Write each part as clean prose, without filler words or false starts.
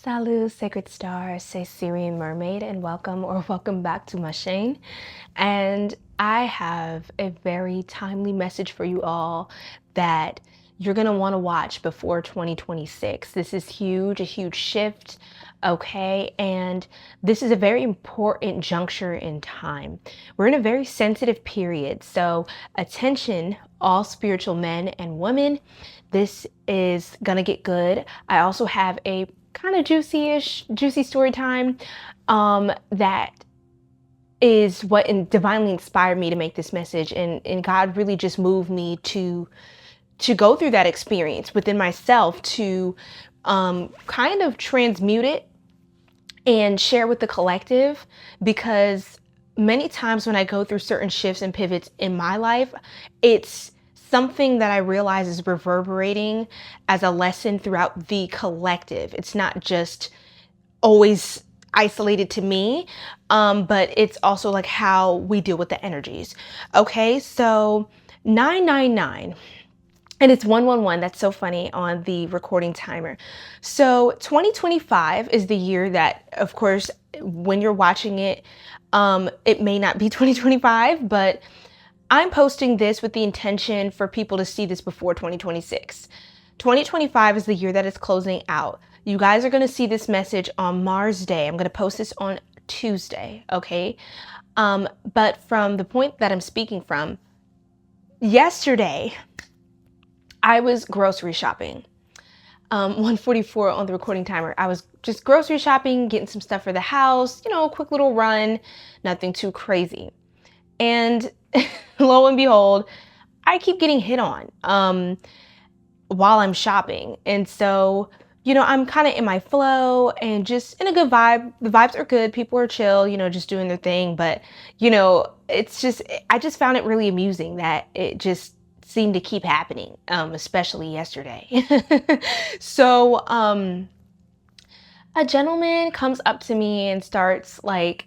Salut, sacred stars, c'est Sirian Mermaid, and welcome back to my chain. And I have a very timely message for you all that you're going to want to watch before 2026. This is huge, a huge shift, okay? And this is a very important juncture in time. We're in a very sensitive period, so attention, all spiritual men and women. This is gonna get good. I also have a kind of juicy story time that is what divinely inspired me to make this message, and God really just moved me to go through that experience within myself, to kind of transmute it and share with the collective, because many times when I go through certain shifts and pivots in my life, it's something that I realize is reverberating as a lesson throughout the collective. It's not just always isolated to me, but it's also like how we deal with the energies. Okay, so 999. And it's 111. That's so funny on the recording timer. So 2025 is the year that, of course, when you're watching it, it may not be 2025, but I'm posting this with the intention for people to see this before 2026. 2025 is the year that it's closing out. You guys are going to see this message on Mars Day. I'm going to post this on Tuesday, okay? But from the point that I'm speaking from, yesterday, I was grocery shopping. 1:44 on the recording timer. I was just grocery shopping, getting some stuff for the house, a quick little run, nothing too crazy. And lo and behold, I keep getting hit on while I'm shopping. And so, I'm kind of in my flow and just in a good vibe. The vibes are good. People are chill, just doing their thing. But, I just found it really amusing that it just seemed to keep happening, especially yesterday. So a gentleman comes up to me and starts like,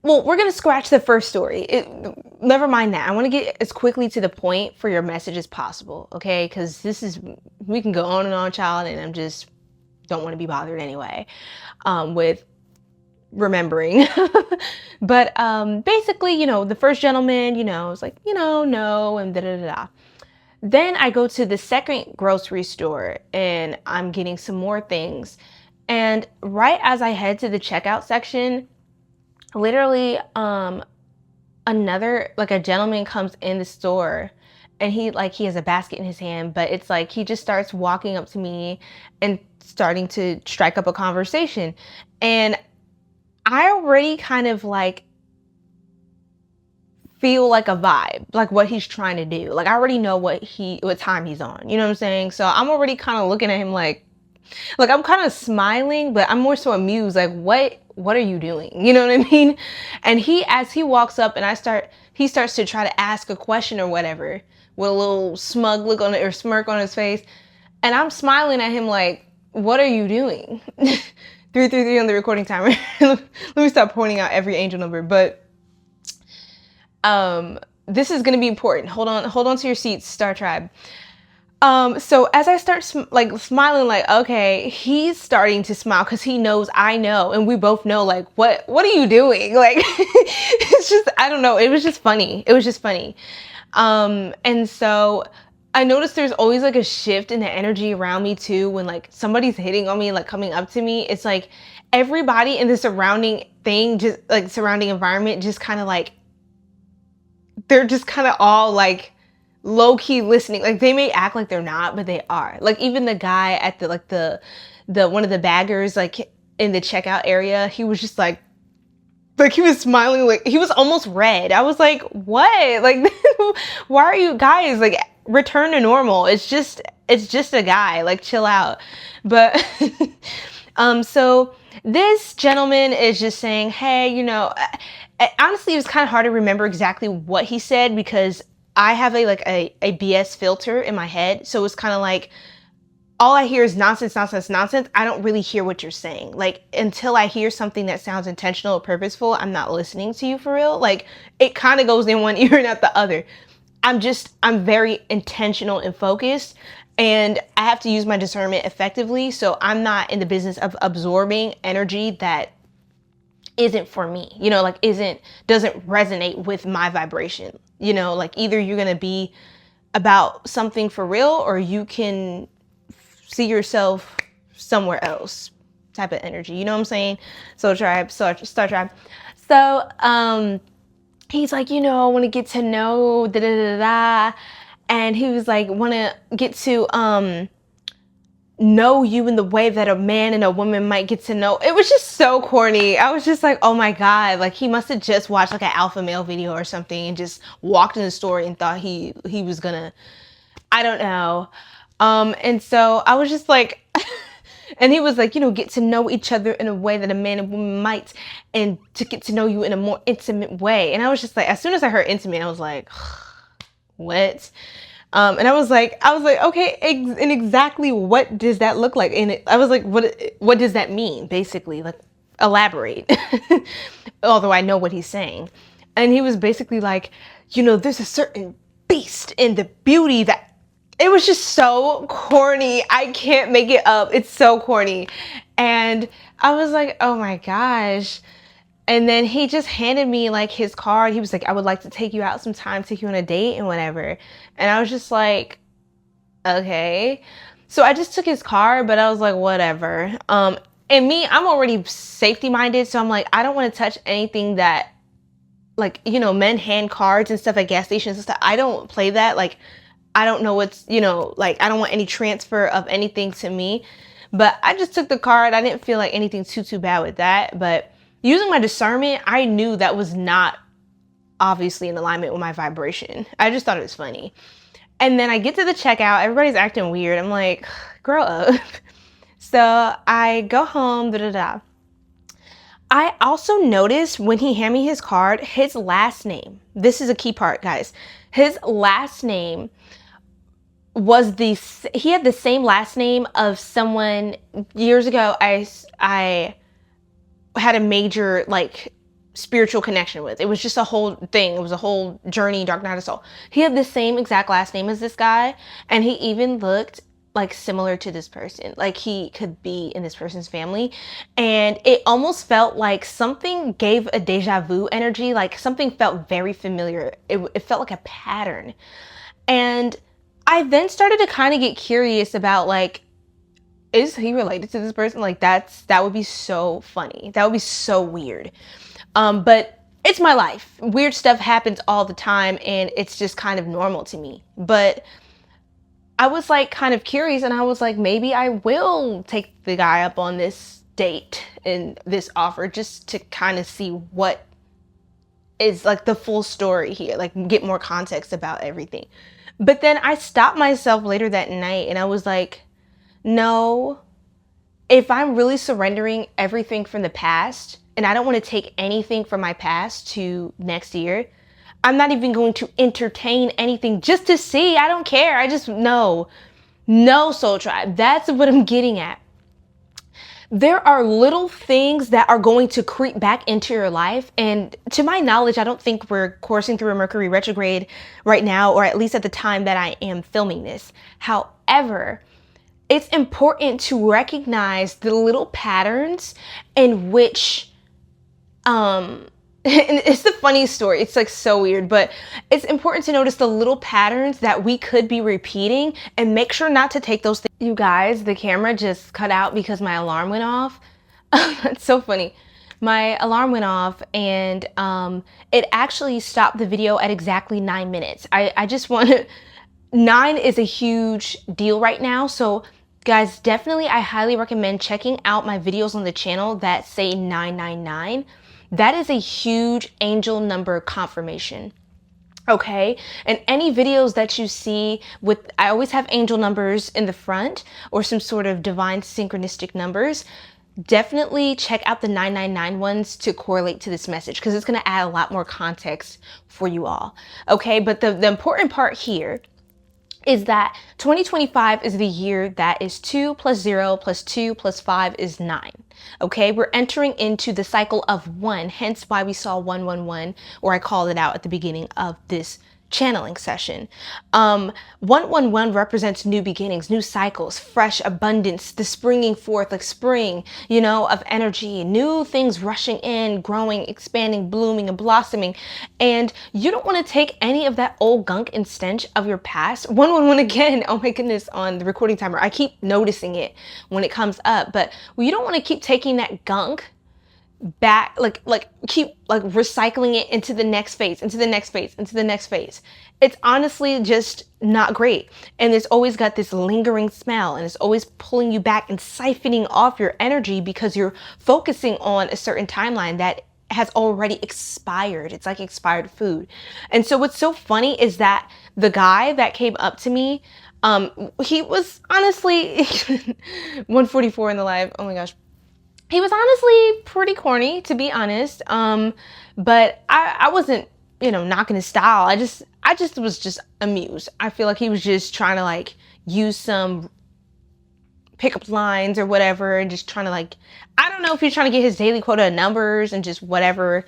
well, we're going to scratch the first story. Never mind that. I want to get as quickly to the point for your message as possible, okay? Because we can go on and on, child, and I'm just don't want to be bothered anyway with remembering. But basically, the first gentleman, is like, no, and da-da-da-da. Then I go to the second grocery store and I'm getting some more things. And right as I head to the checkout section, literally a gentleman comes in the store, and he has a basket in his hand, but it's like he just starts walking up to me and starting to strike up a conversation. And I already kind of feel like a vibe, like what he's trying to do. Like I already know what time he's on. You know what I'm saying? So I'm already kind of looking at him like I'm kind of smiling, but I'm more so amused. Like, what are you doing? You know what I mean? And as he walks up and he starts to try to ask a question or whatever with a little smug look on it or smirk on his face. And I'm smiling at him like, what are you doing? 333 on the recording timer. Let me stop pointing out every angel number, but this is going to be important. Hold on to your seats, Star Tribe. So as I start smiling, like, okay, he's starting to smile because he knows I know, and we both know, like, what are you doing? Like, it's just, I don't know. It was just funny. And so I noticed there's always like a shift in the energy around me too. When like somebody's hitting on me, like coming up to me, it's like everybody in the surrounding thing, just like surrounding environment, just kind of like, they're just kind of all like low-key listening. Like they may act like they're not, but they are. Like even the guy at the one of the baggers, like in the checkout area, he was just like he was smiling, like he was almost red. I was like, what? Like, why are you guys like return to normal? It's just a guy, like chill out. But so this gentleman is just saying, hey, honestly, it was kind of hard to remember exactly what he said because I have a BS filter in my head. So it's kind of like, all I hear is nonsense. I don't really hear what you're saying. Like until I hear something that sounds intentional or purposeful, I'm not listening to you for real. Like it kind of goes in one ear and out the other. I'm very intentional and focused. and I have to use my discernment effectively. So I'm not in the business of absorbing energy that isn't for me, you know, like doesn't resonate with my vibration. You know, like either you're going to be about something for real, or you can see yourself somewhere else type of energy. You know what I'm saying? So Star Tribe. So, he's like, you know, I want to get to know da da da da. And he was like, want to get to, know you in the way that a man and a woman might get to know. It was just so corny. I was just like, oh my God, like he must have just watched like an alpha male video or something and just walked in the store and thought he was gonna, I don't know. And so I was just like, and he was like, you know, get to know each other in a way that a man and woman might, and to get to know you in a more intimate way. And I was just like, as soon as I heard intimate, I was like, what? And I was like, okay, and exactly what does that look like? And I was like, what does that mean? Basically, like, elaborate. Although I know what he's saying. And he was basically like, you know, there's a certain beast in the beauty that, it was just so corny. I can't make it up. It's so corny. And I was like, oh my gosh. And then he just handed me like his card. He was like, I would like to take you out sometime, take you on a date and whatever. And I was just like, okay. So I just took his card, but I was like, whatever. And me, I'm already safety minded. So I'm like, I don't want to touch anything that, like, you know, men hand cards and stuff at gas stations and stuff. I don't play that. Like, I don't know what's, you know, like, I don't want any transfer of anything to me. But I just took the card. I didn't feel like anything too bad with that. But using my discernment, I knew that was not obviously in alignment with my vibration. I just thought it was funny. And then I get to the checkout. Everybody's acting weird. I'm like, grow up. So I go home, da da da. I also noticed when he handed me his card, his last name. This is a key part, guys. His last name was he had the same last name of someone years ago I had a major like spiritual connection with. It was just a whole thing. It was a whole journey, dark night of soul. He had the same exact last name as this guy, and he even looked like similar to this person. Like he could be in this person's family, and it almost felt like something gave a deja vu energy. Like something felt very familiar. It felt like a pattern. And I then started to kind of get curious about like, is he related to this person? Like that would be so funny. That would be so weird. But it's my life. Weird stuff happens all the time and it's just kind of normal to me. But I was like kind of curious, and I was like, maybe I will take the guy up on this date and this offer just to kind of see what is like the full story here, like get more context about everything. But then I stopped myself later that night and I was like, no, if I'm really surrendering everything from the past and I don't want to take anything from my past to next year, I'm not even going to entertain anything just to see. I don't care. I just no soul tribe. That's what I'm getting at. There are little things that are going to creep back into your life. And to my knowledge, I don't think we're coursing through a Mercury retrograde right now, or at least at the time that I am filming this. However, it's important to recognize the little patterns in which, and it's the funniest story. It's like so weird, but it's important to notice the little patterns that we could be repeating and make sure not to take those things. You guys, the camera just cut out because my alarm went off. That's so funny. My alarm went off and it actually stopped the video at exactly 9 minutes. I just want to, 9 is a huge deal right now. So guys, definitely I highly recommend checking out my videos on the channel that say 999. That is a huge angel number confirmation. Okay, and any videos that you see with, I always have angel numbers in the front or some sort of divine synchronistic numbers. Definitely check out the 999 ones to correlate to this message, because it's going to add a lot more context for you all. Okay, but the important part here is that 2025 is the year that is 2 + 0 + 2 + 5 is 9. Okay, we're entering into the cycle of 1, hence why we saw 111, or I called it out at the beginning of this channeling session. 111 represents new beginnings, new cycles, fresh abundance, the springing forth, like spring, you know, of energy, new things rushing in, growing, expanding, blooming, and blossoming. And you don't want to take any of that old gunk and stench of your past. 111 again, oh my goodness, on the recording timer, I keep noticing it when it comes up, but you don't want to keep taking that gunk back, keep recycling it into the next phase, into the next phase, into the next phase. It's honestly just not great. And it's always got this lingering smell, and it's always pulling you back and siphoning off your energy because you're focusing on a certain timeline that has already expired. It's like expired food. And so what's so funny is that the guy that came up to me, he was honestly 144 in the live. Oh my gosh. He was honestly pretty corny, to be honest. But I wasn't, you know, knocking his style. I just was just amused. I feel like he was just trying to like use some pickup lines or whatever, and just trying to like, I don't know if he's trying to get his daily quota of numbers and just whatever.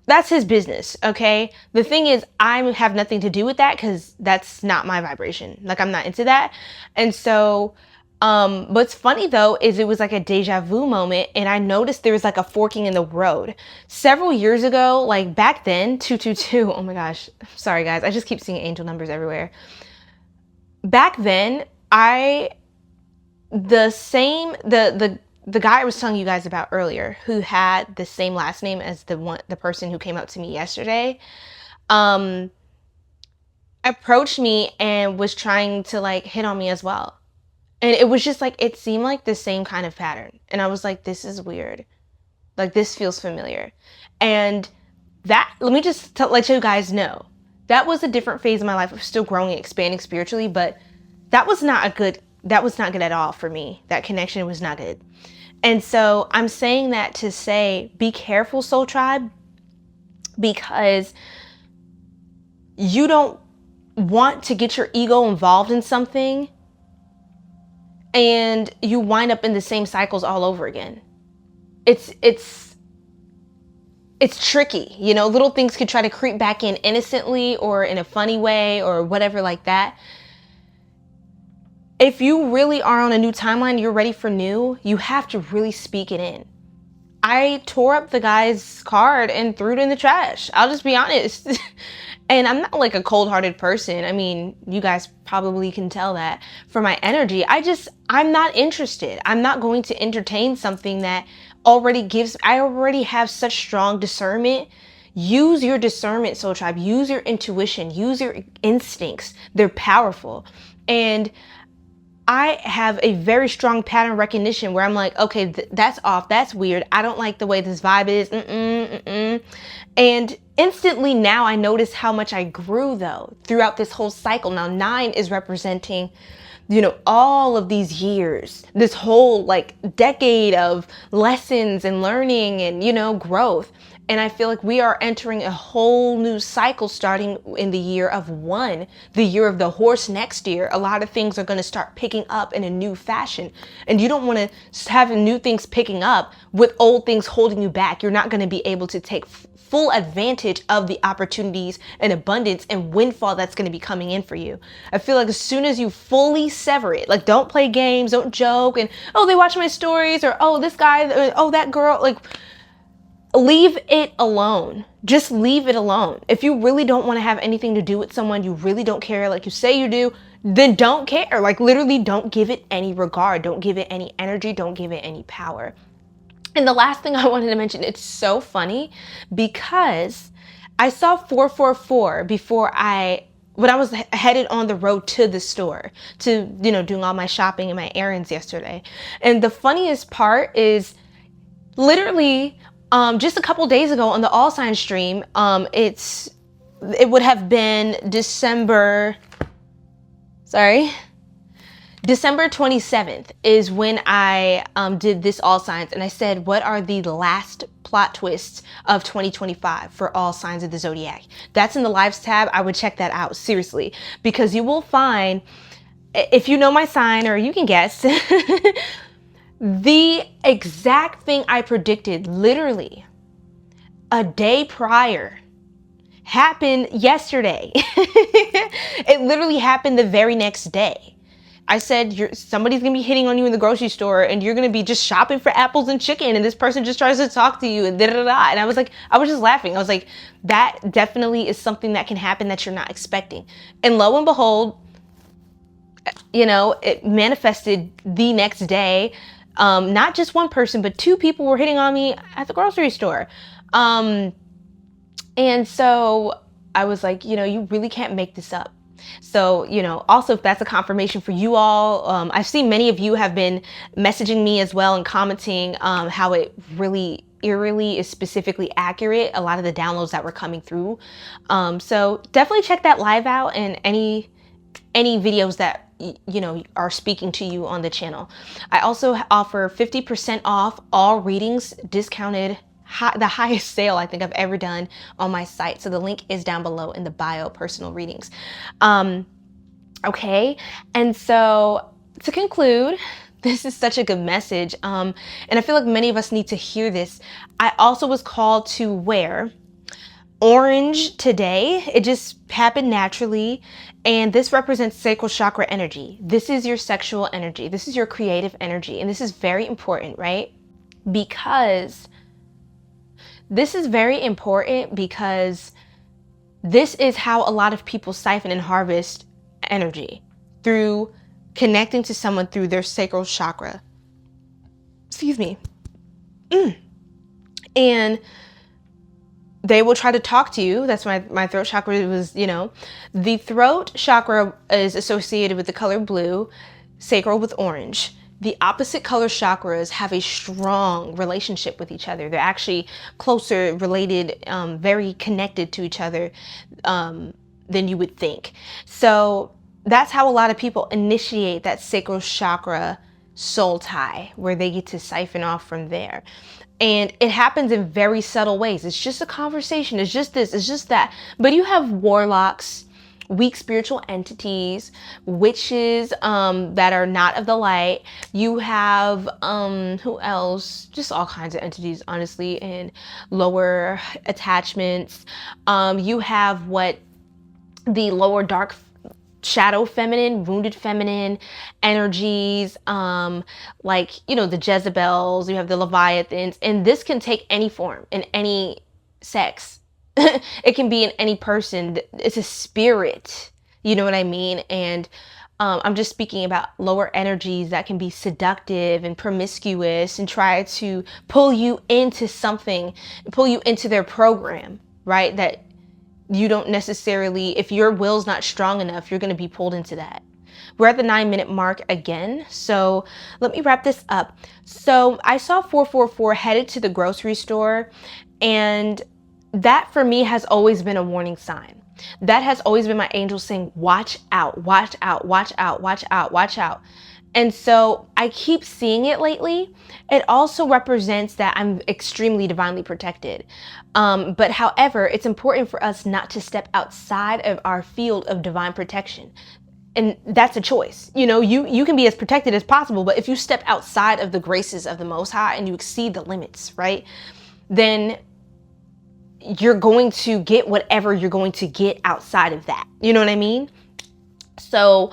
That's his business, okay? The thing is, I have nothing to do with that because that's not my vibration. Like, I'm not into that. And so what's funny though is it was like a deja vu moment, and I noticed there was like a forking in the road. Several years ago, like back then, 222, oh my gosh, sorry guys, I just keep seeing angel numbers everywhere. Back then, the guy I was telling you guys about earlier, who had the same last name as the person who came up to me yesterday, approached me and was trying to like hit on me as well. And it was just like, it seemed like the same kind of pattern. And I was like, this is weird. Like, this feels familiar. And that, let me just let you guys know, that was a different phase of my life of still growing and expanding spiritually, but that was not good at all for me. That connection was not good. And so I'm saying that to say, be careful, soul tribe, because you don't want to get your ego involved in something and you wind up in the same cycles all over again. It's tricky, you know, little things could try to creep back in innocently or in a funny way or whatever like that. If you really are on a new timeline, you're ready for new, you have to really speak it in. I tore up the guy's card and threw it in the trash. I'll just be honest. And I'm not like a cold-hearted person. I mean, you guys probably can tell that from my energy. I'm not interested. I'm not going to entertain something that I already have such strong discernment. Use your discernment, soul tribe. Use your intuition. Use your instincts. They're powerful. And I have a very strong pattern recognition where I'm like, okay, that's off. That's weird. I don't like the way this vibe is. And instantly now I notice how much I grew though throughout this whole cycle. Now 9 is representing, you know, all of these years, this whole like decade of lessons and learning and, you know, growth. And I feel like we are entering a whole new cycle starting in the year of 1, the year of the horse next year. A lot of things are going to start picking up in a new fashion. And you don't want to have new things picking up with old things holding you back. You're not going to be able to take full advantage of the opportunities and abundance and windfall that's going to be coming in for you. I feel like as soon as you fully sever it, like don't play games, don't joke, and oh, they watch my stories, or oh, this guy, oh, that girl, like, leave it alone. Just leave it alone. If you really don't want to have anything to do with someone, you really don't care, like you say you do, then don't care. Like literally don't give it any regard. Don't give it any energy. Don't give it any power. And the last thing I wanted to mention, it's so funny because I saw 444 when I was headed on the road to the store to, you know, doing all my shopping and my errands yesterday. And the funniest part is literally just a couple days ago on the All Signs stream, it would have been December 27th is when I did this All Signs, and I said, what are the last plot twists of 2025 for all signs of the zodiac? That's in the lives tab. I would check that out seriously, because you will find, if you know my sign or you can guess, the exact thing I predicted literally a day prior happened yesterday. It literally happened the very next day. I said, somebody's gonna be hitting on you in the grocery store and you're gonna be just shopping for apples and chicken and this person just tries to talk to you and da-da-da-da. And I was just laughing. I was like, that definitely is something that can happen that you're not expecting. And lo and behold, you know, it manifested the next day. Not just one person, but two people were hitting on me at the grocery store. And so I was like, you know, you really can't make this up. So, you know, also if that's a confirmation for you all, I've seen many of you have been messaging me as well and commenting how it really eerily is specifically accurate, a lot of the downloads that were coming through. So definitely check that live out and any videos that, you know, are speaking to you on the channel. I also offer 50% off all readings, discounted, the highest sale I think I've ever done on my site. So the link is down below in the bio, personal readings. Okay, and so to conclude, this is such a good message. And I feel like many of us need to hear this. I also was called to wear orange today. It just happened naturally. And this represents sacral chakra energy. This is your sexual energy. This is your creative energy. And this is very important, right? Because this is very important because this is how a lot of people siphon and harvest energy, through connecting to someone through their sacral chakra. Excuse me. And they will try to talk to you. That's my throat chakra was, you know, the throat chakra is associated with the color blue, sacral with orange. The opposite color chakras have a strong relationship with each other. They're actually closer related, very connected to each other than you would think. So that's how a lot of people initiate that sacral chakra soul tie, where they get to siphon off from there. And it happens in very subtle ways. It's just a conversation. It's just this, it's just that. But you have warlocks, weak spiritual entities, witches that are not of the light. You have who else? Just all kinds of entities, honestly, and lower attachments. You have what the lower dark shadow feminine, wounded feminine energies, like, you know, the Jezebels, you have the Leviathans, and this can take any form in any sex. It can be in any person. It's a spirit, you know what I mean? And I'm just speaking about lower energies that can be seductive and promiscuous and try to pull you into something, pull you into their program, right? That you don't necessarily, if your will's not strong enough, you're going to be pulled into that. We're at the 9-minute mark again. So let me wrap this up. So I saw 444 headed to the grocery store, and that for me has always been a warning sign. That has always been my angel saying, watch out, watch out, watch out, watch out, watch out. And so I keep seeing it lately. It also represents that I'm extremely divinely protected. But however, it's important for us not to step outside of our field of divine protection. And that's a choice. You know, you can be as protected as possible, but if you step outside of the graces of the Most High and you exceed the limits, right, then you're going to get whatever you're going to get outside of that. You know what I mean? So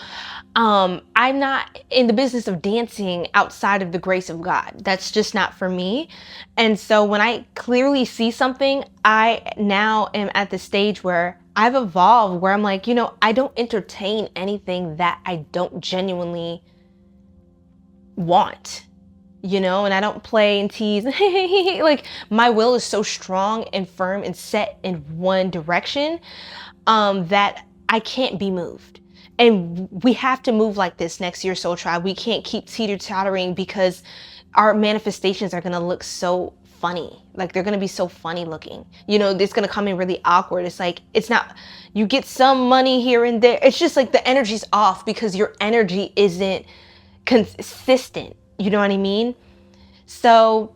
I'm not in the business of dancing outside of the grace of God. That's just not for me. And so when I clearly see something, I now am at the stage where I've evolved, where I'm like, you know, I don't entertain anything that I don't genuinely want, you know, and I don't play and tease. Like, my will is so strong and firm and set in one direction that I can't be moved. And we have to move like this next year, Soul Tribe. We can't keep teeter-tottering because our manifestations are going to look so funny. Like, they're going to be so funny looking. You know, it's going to come in really awkward. It's like, it's not, you get some money here and there. It's just like the energy's off because your energy isn't consistent. You know what I mean? So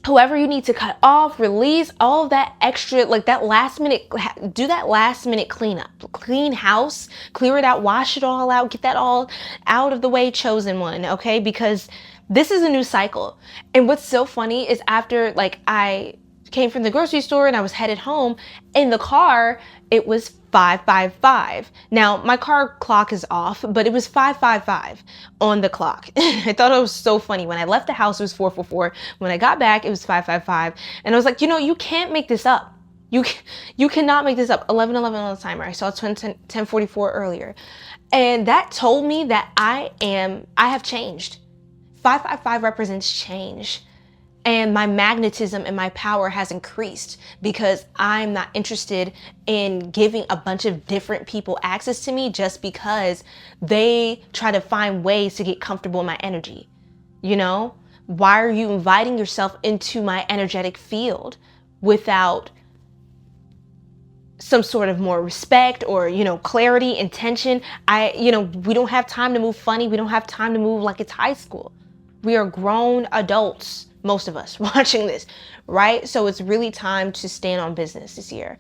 whoever you need to cut off, release, all of that extra, like that last minute, do that last minute cleanup, clean house, clear it out, wash it all out, get that all out of the way, chosen one, okay? Because this is a new cycle. And what's so funny is after, like, I came from the grocery store and I was headed home. In the car, it was 555. Now, my car clock is off, but it was 555 on the clock. I thought it was so funny. When I left the house, it was 444. When I got back, it was 555. And I was like, you know, you can't make this up. You cannot make this up. 11:11 on the timer. I saw 10:44 earlier. And that told me that I have changed. 555 represents change. And my magnetism and my power has increased because I'm not interested in giving a bunch of different people access to me just because they try to find ways to get comfortable in my energy. You know, why are you inviting yourself into my energetic field without some sort of more respect or, you know, clarity, intention? We don't have time to move funny. We don't have time to move like it's high school. We are grown adults. Most of us watching this, right? So it's really time to stand on business this year.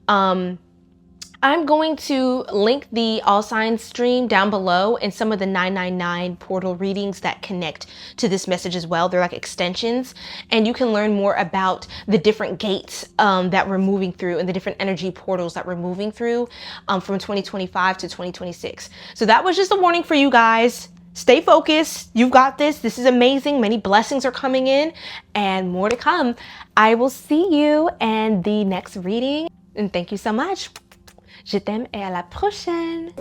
I'm going to link the all signs stream down below and some of the 999 portal readings that connect to this message as well. They're like extensions, and you can learn more about the different gates that we're moving through and the different energy portals that we're moving through from 2025 to 2026. So that was just a warning for you guys. Stay focused. You've got this. This is amazing. Many blessings are coming in and more to come. I will see you in the next reading. And thank you so much. Je t'aime et à la prochaine.